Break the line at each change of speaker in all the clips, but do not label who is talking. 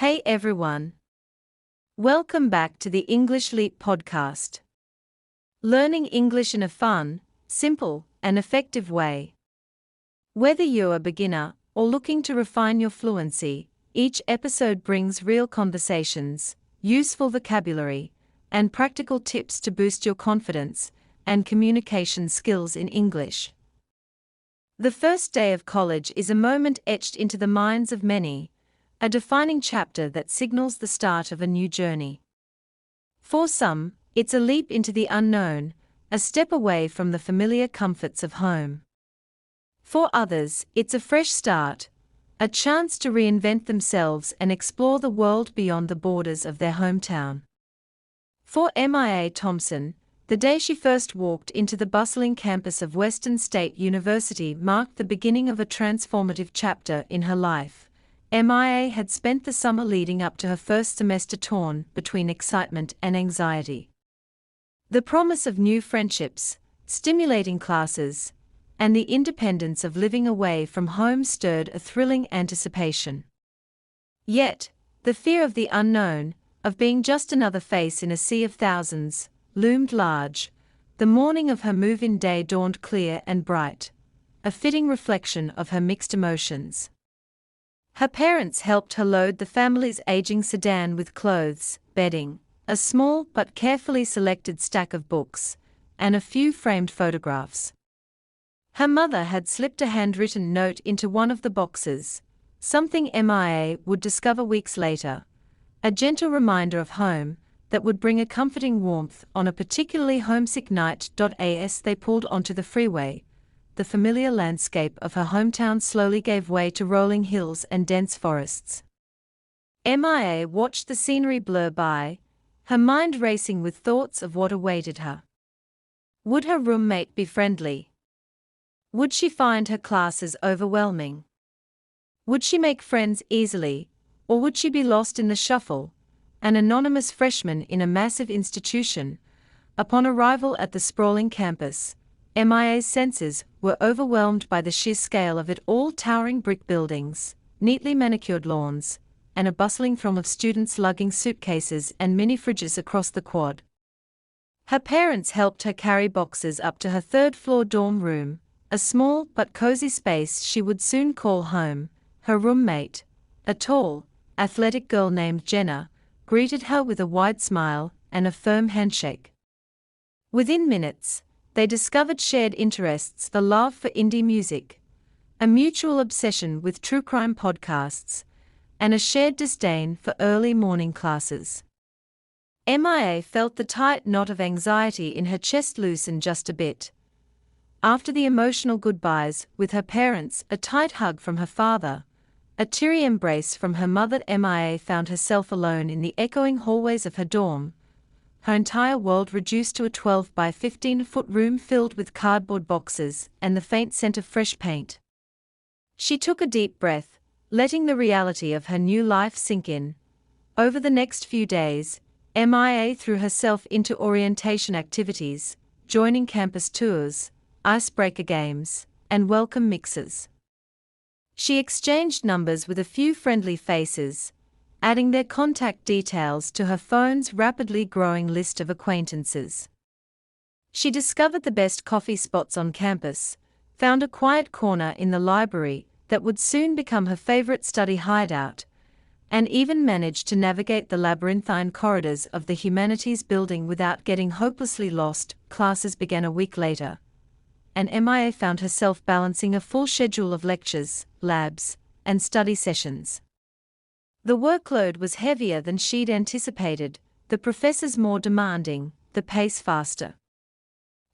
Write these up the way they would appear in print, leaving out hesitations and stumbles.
Hey everyone! Welcome back to the English Leap podcast. Learning English in a fun, simple, and effective way. Whether you're a beginner or looking to refine your fluency, each episode brings real conversations, useful vocabulary, and practical tips to boost your confidence and communication skills in English. The first day of college is a moment etched into the minds of many, a defining chapter that signals the start of a new journey. For some, it's a leap into the unknown, a step away from the familiar comforts of home. For others, it's a fresh start, a chance to reinvent themselves and explore the world beyond the borders of their hometown. For Mia Thompson, the day she first walked into the bustling campus of Western State University marked the beginning of a transformative chapter in her life. Mia had spent the summer leading up to her first semester torn between excitement and anxiety. The promise of new friendships, stimulating classes, and the independence of living away from home stirred a thrilling anticipation. Yet, the fear of the unknown, of being just another face in a sea of thousands, loomed large. The morning of her move-in day dawned clear and bright, a fitting reflection of her mixed emotions. Her parents helped her load the family's aging sedan with clothes, bedding, a small but carefully selected stack of books, and a few framed photographs. Her mother had slipped a handwritten note into one of the boxes, something Mia would discover weeks later, a gentle reminder of home that would bring a comforting warmth on a particularly homesick night. As they pulled onto the freeway, the familiar landscape of her hometown slowly gave way to rolling hills and dense forests. Mia watched the scenery blur by, her mind racing with thoughts of what awaited her. Would her roommate be friendly? Would she find her classes overwhelming? Would she make friends easily, or would she be lost in the shuffle, an anonymous freshman in a massive institution? Upon arrival at the sprawling campus, Mia's senses were overwhelmed by the sheer scale of it all: towering brick buildings, neatly manicured lawns, and a bustling throng of students lugging suitcases and mini-fridges across the quad. Her parents helped her carry boxes up to her third-floor dorm room, a small but cozy space she would soon call home. Her roommate, a tall, athletic girl named Jenna, greeted her with a wide smile and a firm handshake. Within minutes, they discovered shared interests: the love for indie music, a mutual obsession with true crime podcasts, and a shared disdain for early morning classes. Mia felt the tight knot of anxiety in her chest loosen just a bit. After the emotional goodbyes with her parents, a tight hug from her father, a teary embrace from her mother, Mia found herself alone in the echoing hallways of her dorm, her entire world reduced to a 12 by 15-foot room filled with cardboard boxes and the faint scent of fresh paint. She took a deep breath, letting the reality of her new life sink in. Over the next few days, Mia threw herself into orientation activities, joining campus tours, icebreaker games, and welcome mixers. She exchanged numbers with a few friendly faces, adding their contact details to her phone's rapidly growing list of acquaintances. She discovered the best coffee spots on campus, found a quiet corner in the library that would soon become her favorite study hideout, and even managed to navigate the labyrinthine corridors of the humanities building without getting hopelessly lost. Classes began a week later, and Mia found herself balancing a full schedule of lectures, labs, and study sessions. The workload was heavier than she'd anticipated, the professors more demanding, the pace faster.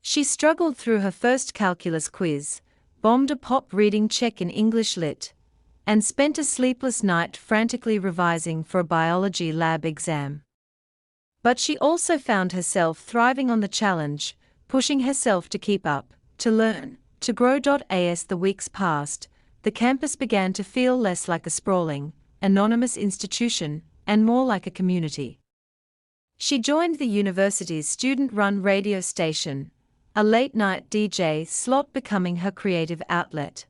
She struggled through her first calculus quiz, bombed a pop reading check in English Lit, and spent a sleepless night frantically revising for a biology lab exam. But she also found herself thriving on the challenge, pushing herself to keep up, to learn, to grow. As the weeks passed, the campus began to feel less like a sprawling, anonymous institution, and more like a community. She joined the university's student-run radio station, a late-night DJ slot becoming her creative outlet.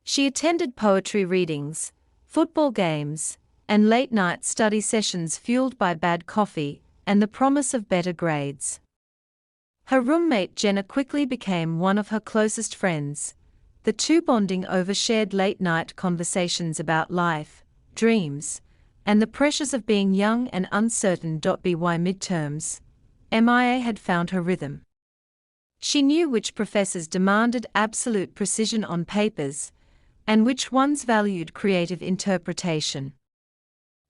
She attended poetry readings, football games, and late-night study sessions fueled by bad coffee and the promise of better grades. Her roommate Jenna quickly became one of her closest friends, the two bonding over shared late-night conversations about life, dreams, and the pressures of being young and uncertain. By midterms, MIA had found her rhythm. She knew which professors demanded absolute precision on papers, and which ones valued creative interpretation.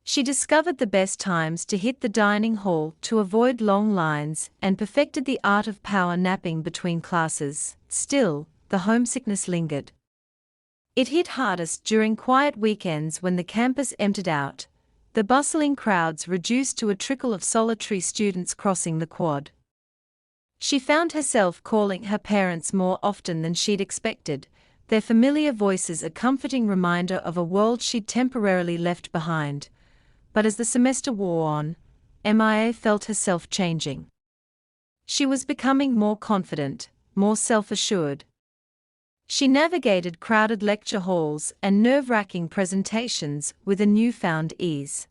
She discovered the best times to hit the dining hall to avoid long lines and perfected the art of power napping between classes. Still, the homesickness lingered. It hit hardest during quiet weekends when the campus emptied out, the bustling crowds reduced to a trickle of solitary students crossing the quad. She found herself calling her parents more often than she'd expected, their familiar voices a comforting reminder of a world she'd temporarily left behind. But as the semester wore on, MIA felt herself changing. She was becoming more confident, more self-assured. She navigated crowded lecture halls and nerve-wracking presentations with a newfound ease.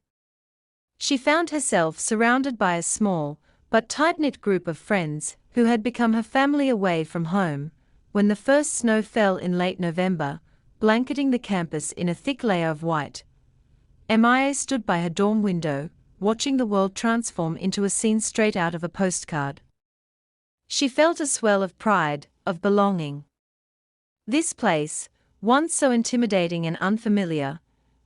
She found herself surrounded by a small, but tight-knit group of friends who had become her family away from home. When the first snow fell in late November, blanketing the campus in a thick layer of white, MIA stood by her dorm window, watching the world transform into a scene straight out of a postcard. She felt a swell of pride, of belonging. This place, once so intimidating and unfamiliar,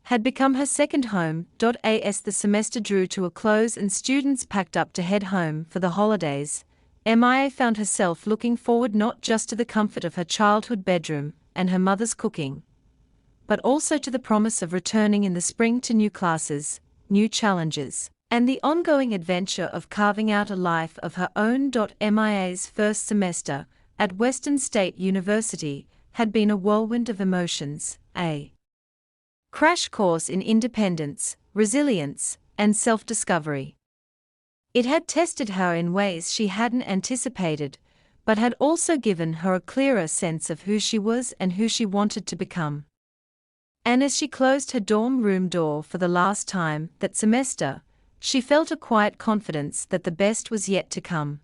had become her second home. As the semester drew to a close and students packed up to head home for the holidays, MIA found herself looking forward not just to the comfort of her childhood bedroom and her mother's cooking, but also to the promise of returning in the spring to new classes, new challenges, and the ongoing adventure of carving out a life of her own. MIA's first semester at Western State University had been a whirlwind of emotions, a crash course in independence, resilience, and self-discovery. It had tested her in ways she hadn't anticipated, but had also given her a clearer sense of who she was and who she wanted to become. And as she closed her dorm room door for the last time that semester, she felt a quiet confidence that the best was yet to come.